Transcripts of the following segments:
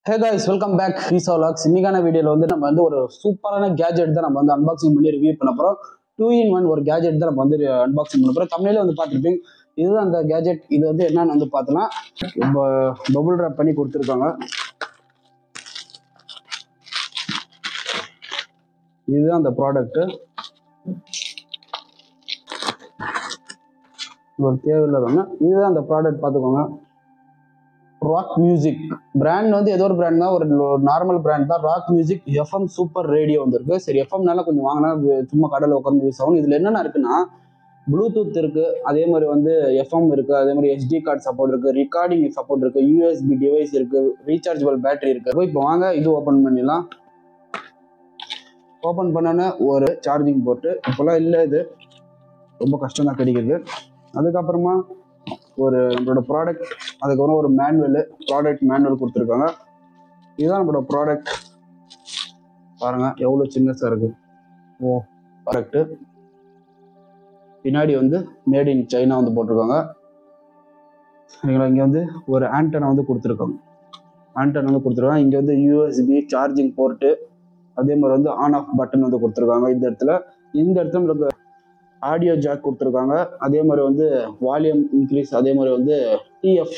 Hey guys, welcome back. He's all Lux. இன்னைக்கான வீடியோல வந்து நம்ம வந்து ஒரு சூப்பரான கேஜெட் தான் நம்ம வந்து அன்பாக்சிங் பண்ணி ரிவ்யூ பண்ண போறோம். 2-in-1 ஒரு கேஜெட் தான் நம்ம வந்து அன்பாக்சிங் பண்ண போறோம். தமிழ்ல வந்து பார்த்திருப்பீங்க. இதுதான் அந்த கேஜெட். இது வந்து என்னன்னு வந்து பார்த்தலாம். பபிள் ராப் பண்ணி கொடுத்திருக்காங்க. இதுதான் அந்த ப்ராடக்ட். ஒரு தேவையில்லாதவங்க இதுதான் அந்த ப்ராடக்ட் பார்த்துக்கோங்க. ராக் மியூசிக் பிராண்ட் வந்து ஏதோ ஒரு பிராண்ட் தான், ஒரு நார்மல் பிராண்ட் தான். Rock music FM super radio வந்துருக்கு. சரி, எஃப்எம்னால கொஞ்சம் வாங்கினா சும்மா கடலில் உட்காந்து யூஸ் ஆகும். இதில் என்னென்ன இருக்குன்னா, ப்ளூடூத் இருக்குது, அதே மாதிரி வந்து எஃப்எம் இருக்குது, அதே மாதிரி SD கார்டு சப்போர்ட் இருக்குது, ரெக்கார்டிங் சப்போர்ட் இருக்குது, USB டிவைஸ் இருக்குது, ரீசார்ஜபிள் பேட்டரி இருக்குது. இப்போ வாங்க இது ஓப்பன் பண்ணிடலாம். ஓப்பன் பண்ணோன்னே ஒரு சார்ஜிங் போர்ட்டு. இப்போலாம் இல்லை, இது ரொம்ப கஷ்டம் தான் கிடைக்கிறது. அதுக்கப்புறமா ஒரு நம்மளோட ப்ராடக்ட், அதுக்கப்புறம் ஒரு ப்ராடக்ட் மேனுவல் கொடுத்துருக்காங்க. இதுதான் நம்மளோட ப்ராடக்ட். பாருங்க எவ்வளோ சின்னஸாக இருக்கு. ப்ராடக்ட்டு பின்னாடி வந்து மேட் இன் சைனா வந்து போட்டிருக்காங்க. இங்கே வந்து ஒரு ஆண்டனா வந்து கொடுத்துருக்காங்க. இங்கே வந்து USB சார்ஜிங் போர்ட்டு, அதே மாதிரி வந்து ஆன் ஆஃப் பட்டன் வந்து கொடுத்துருக்காங்க. இந்த இடத்துல நம்மளுக்கு ஆடியோ ஜாக் கொடுத்துருக்காங்க. அதே மாதிரி வந்து வால்யூம் இன்க்ரீஸ், அதே மாதிரி வந்து TF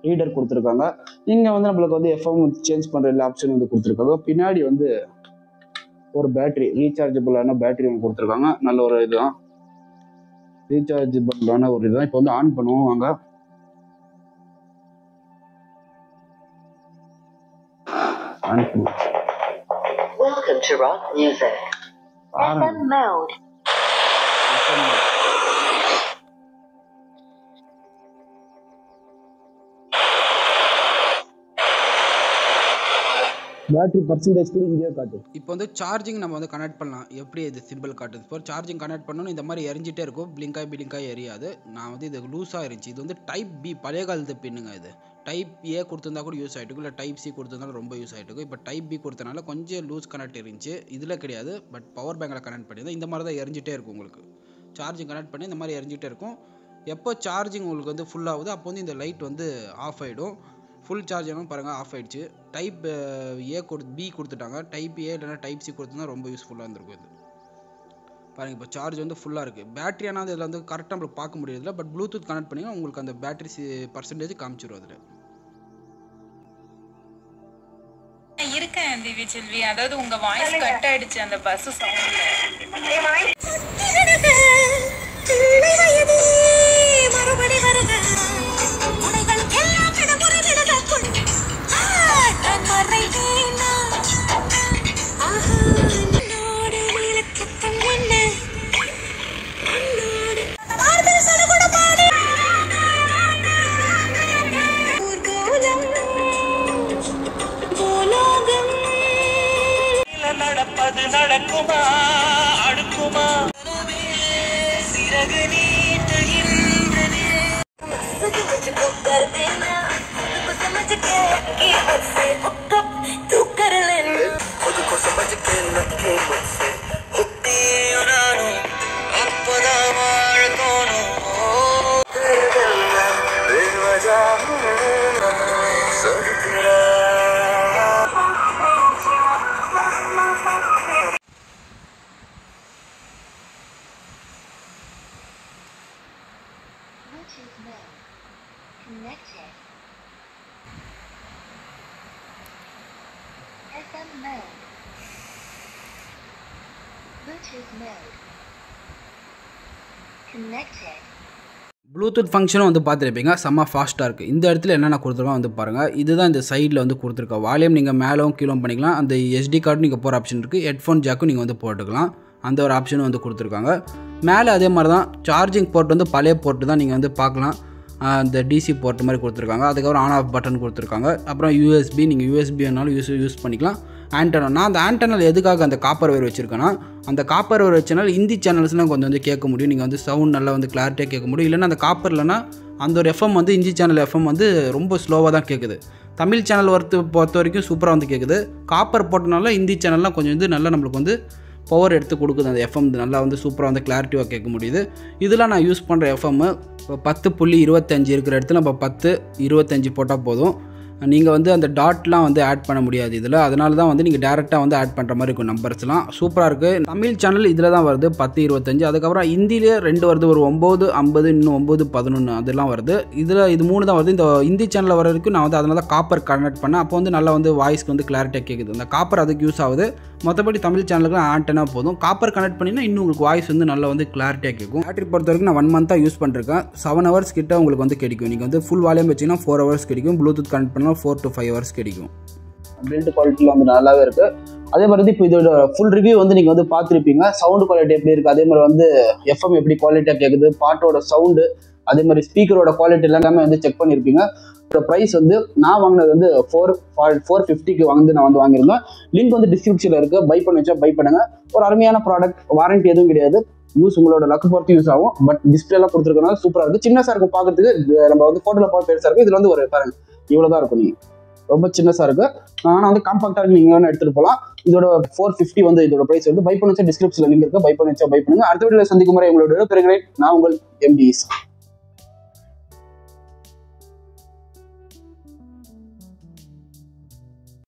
ரீடர் கொடுத்துருக்காங்க. இங்கே வந்து நம்மளுக்கு வந்து எஃப்எம் சேஞ்ச் பண்ணுற எல்லா ஆப்ஷன் வந்து கொடுத்துருக்காங்க. பின்னாடி வந்து ஒரு பேட்டரி, ரீசார்ஜபிளான பேட்டரி வந்து கொடுத்துருக்காங்க. நல்ல ஒரு இதுதான், ரீசார்ஜபிளான ஒரு இதுதான். இப்போ வந்து ஆன் பண்ணுவோம் வாங்க. ஆன் பண்ணுவோம். Welcome to Rock Music. FM mode. Battery percentage கூட இங்கே காட்டு. இப்போ வந்து சார்ஜிங் நம்ம வந்து கனெக்ட் பண்ணலாம். எப்படி இது சிம்பிள் காட்டுது. இப்போ சார்ஜிங் கனெக்ட் பண்ணணும், இந்த மாதிரி எரிஞ்சிட்டே இருக்கும், பிளிங்காய் எரியாது. நான் வந்து இது லூஸாக இருந்துச்சு. இது வந்து டைப் B பழைய காலத்து பின்னுங்க. இது டைப் A கொடுத்துருந்தா கூட யூஸ் ஆகிட்டு, இல்லை டைப் C கொடுத்துருந்தாலும் ரொம்ப யூஸ் ஆகிட்டு. இப்போ டைப் B கொடுத்தனால கொஞ்சம் லூஸ் கனெக்ட் இருந்துச்சு. இதில் கிடையாது, பட் பவர் பேங்கில் கனெக்ட் பண்ணியிருந்தேன். இந்த மாதிரி தான் எரிஞ்சிட்டே இருக்கும். உங்களுக்கு சார்ஜிங் கனெக்ட் பண்ணி இந்த மாதிரி எரிஞ்சிட்டே இருக்கும். எப்போ சார்ஜிங் உங்களுக்கு வந்து ஃபுல் ஆகுது, அப்போ வந்து இந்த லைட் வந்து ஆஃப் ஆகிடும். ஃபுல் சார்ஜ் ஆகும் பாருங்கள், ஆஃப் ஆகிடுச்சு. டைப் B கொடுத்துட்டாங்க. டைப் A இல்லைனா டைப் C கொடுத்துருந்தா ரொம்ப யூஸ்ஃபுல்லாக இருந்திருக்கும். இது பாருங்கள், இப்போ சார்ஜ் வந்து ஃபுல்லாக இருக்குது. பேட்டரி ஆனால் இதில் வந்து கரெக்டாக நம்மளுக்கு பார்க்க முடியல, பட் ப்ளூடூத் கனெக்ட் பண்ணிங்கன்னா உங்களுக்கு அந்த பேட்டரி பர்சன்டேஜ் காமிச்சிடும். அதில் இருக்கேன் திவ்ய செல்வி. அதாவது உங்க வாய்ஸ் கட் ஆயிடுச்சு அந்த பஸ் சவுண்ட்ல. நடப்பது நடக்குமா அடுக்குமா சிறகு நீட்டுகின்றது. அப்பதான் வாழ தோணும். Bluetooth mode. Connected. FM mode. Bluetooth mode. Connected. Bluetooth ஃபங்க்ஷனும் வந்து பார்த்துருப்பீங்க, செம்ம ஃபாஸ்ட்டாக இருக்குது. இந்த இடத்துல என்னென்ன கொடுத்துருக்கோம் வந்து பாருங்கள். இதுதான் இந்த சைடில் வந்து கொடுத்துருக்கோம். வால்யூம் நீங்கள் மேலும் கீழும் பண்ணிக்கலாம். அந்த SD கார்டு நீங்கள் போகிற ஆப்ஷன் இருக்குது. ஹெட்ஃபோன் ஜாக்கும் நீங்கள் வந்து போட்டுக்கலாம். அந்த ஒரு ஆப்ஷனும் வந்து கொடுத்துருக்காங்க. மேலே அதே மாதிரி தான் சார்ஜிங் போர்ட் வந்து பழைய போர்ட்டு தான் நீங்கள் வந்து பார்க்கலாம். அந்த DC போர்ட் மாதிரி கொடுத்துருக்காங்க. அதுக்கப்புறம் ஆன் ஆஃப் பட்டன் கொடுத்துருக்காங்க. அப்புறம் USB, நீங்கள் USB வேணாலும் யூஸ் பண்ணிக்கலாம். ஆண்டனா, நான் அந்த ஆண்டனால் எதுக்காக அந்த காப்பர் வேர் வச்சுருக்கேன்னா, அந்த காப்பர் வேர் வச்சனால ஹிந்தி சேனல்ஸ்லாம் கொஞ்சம் வந்து கேட்க முடியும். நீங்கள் வந்து சவுண்ட் நல்லா வந்து கிளாரிட்டியாக கேட்க முடியும். இல்லைன்னா அந்த காப்பர் இல்லைன்னா அந்த ஒரு FM வந்து ஹிந்தி சேனல் FM வந்து ரொம்ப ஸ்லோவாக தான் கேட்குது. தமிழ் சேனல் பொறுத்த வரைக்கும் சூப்பராக வந்து கேட்குது. காப்பர் போட்டனால ஹிந்தி சேனல்லாம் கொஞ்சம் வந்து நல்லா நம்மளுக்கு வந்து பவர் எடுத்து கொடுக்குது. அந்த எஃப்எம் நல்லா வந்து சூப்பராக வந்து கிளாரிட்டியாக கேட்க முடியுது. இதெல்லாம் நான் யூஸ் பண்ணுற எஃப்எம் 10.25 இருக்கிற இடத்துல நம்ம 10, 25 போட்டால் போதும். நீங்கள் வந்து அந்த டாட்லாம் வந்து ஆட் பண்ண முடியாது இதில். அதனால தான் வந்து நீங்கள் டேரெக்டாக வந்து ஆட் பண்ணுற மாதிரி இருக்கும் நம்பர்ஸ்லாம். சூப்பராக இருக்குது. தமிழ் சேனல் இதில் தான் வருது 10:25. அதுக்கப்புறம் ஹிந்திலே 2 வருது, ஒரு 9:50 இன்னும் 9:11 அதெல்லாம் வருது. இதில் இது 3 தான் வருது. இந்த ஹிந்தி சேனலில் வர வரைக்கும் நான் வந்து அதனால தான் காப்பர் கனெக்ட் பண்ணேன். அப்போ வந்து நல்லா வந்து வாய்ஸ்க்கு வந்து கிளாரிட்டியாக கேட்குது. அந்த காப்பர் அதுக்கு யூஸ் ஆகுது. மற்றபடி தமிழ் சேனலுக்கு ஆண்டனா போதும். காப்பர் கனெக்ட் பண்ணினா இன்னும் உங்களுக்கு வாய்ஸ் வந்து நல்லா வந்து கிளாரிட்டியாக கேட்கும். பேட்டரி பொறுத்த வரைக்கும் நான் 1 மந்த்தாக யூஸ் பண்ணிருக்கேன். 7 ஹவர்ஸ் கிட்ட உங்களுக்கு வந்து கிடைக்கும். நீங்கள் வந்து ஃபுல் வால்யூம் வச்சிங்கன்னா 4 ஹவர்ஸ் கிடைக்கும். ப்ளூடூத் கனெக்ட் பண்ணால் 4 to 5 ஹவர்ஸ் கிடைக்கும். பில்ட் குவாலிட்டியில் வந்து நல்லாவே இருக்குது. அதே மாதிரி வந்து இப்போ இதோட ஃபுல் ரிவ்யூ வந்து நீங்கள் வந்து பார்த்துருப்பீங்க. சவுண்டு குவாலிட்டி எப்படி இருக்குது, அதே மாதிரி வந்து எஃப்எம் எப்படி குவாலிட்டியாக கேட்குது, பாட்டோட சவுண்டு, அதே மாதிரி ஸ்பீக்கரோட குவாலிட்டி எல்லாமே வந்து செக் பண்ணியிருப்பீங்க. இதோட ப்ரைஸ் வந்து நான் வாங்கினது வந்து 450க்கு நான் வந்து வாங்கியிருந்தேன். லிங்க் வந்து டிஸ்கிரிப்ஷனில் இருக்குது. பை பண்ணி வச்சா பை பண்ணுங்கள். ஒரு அருமையான ப்ராடக்ட், வாரண்டி எதுவும் கிடையாது. யூஸ் உங்களோட லக்கு பொறுத்து யூஸ் ஆகும். பட் டிஸ்பிளேலாம் கொடுத்துருக்கனால சூப்பராக இருக்குது. சின்னஸாக இருக்கும் பார்க்கறதுக்கு. நம்ம வந்து ஃபோட்டோவில் பார்த்து பெருசாக இருக்கும். இதில் வந்து ஒரு பாருங்க இவ்வளோ தான் இருக்கும். நீங்கள் ரொம்ப சின்னஸாக இருக்குது. ஆனால் வந்து காம்பாக்டாக இருக்கு. நீங்கள் வேணும் எடுத்துகிட்டு போகலாம். இதோட 450 வந்து இதோட ப்ரைஸ் வந்து. பை பண்ணி வச்சா டிஸ்கிரிப்ஷனில் லிங்க் இருக்குது. பை பண்ணி வச்சா பை பண்ணுங்கள். அடுத்த வீடியோவில் சந்திக்கும் முறை உங்களோட பெருகிறேன். நான் உங்கள் MD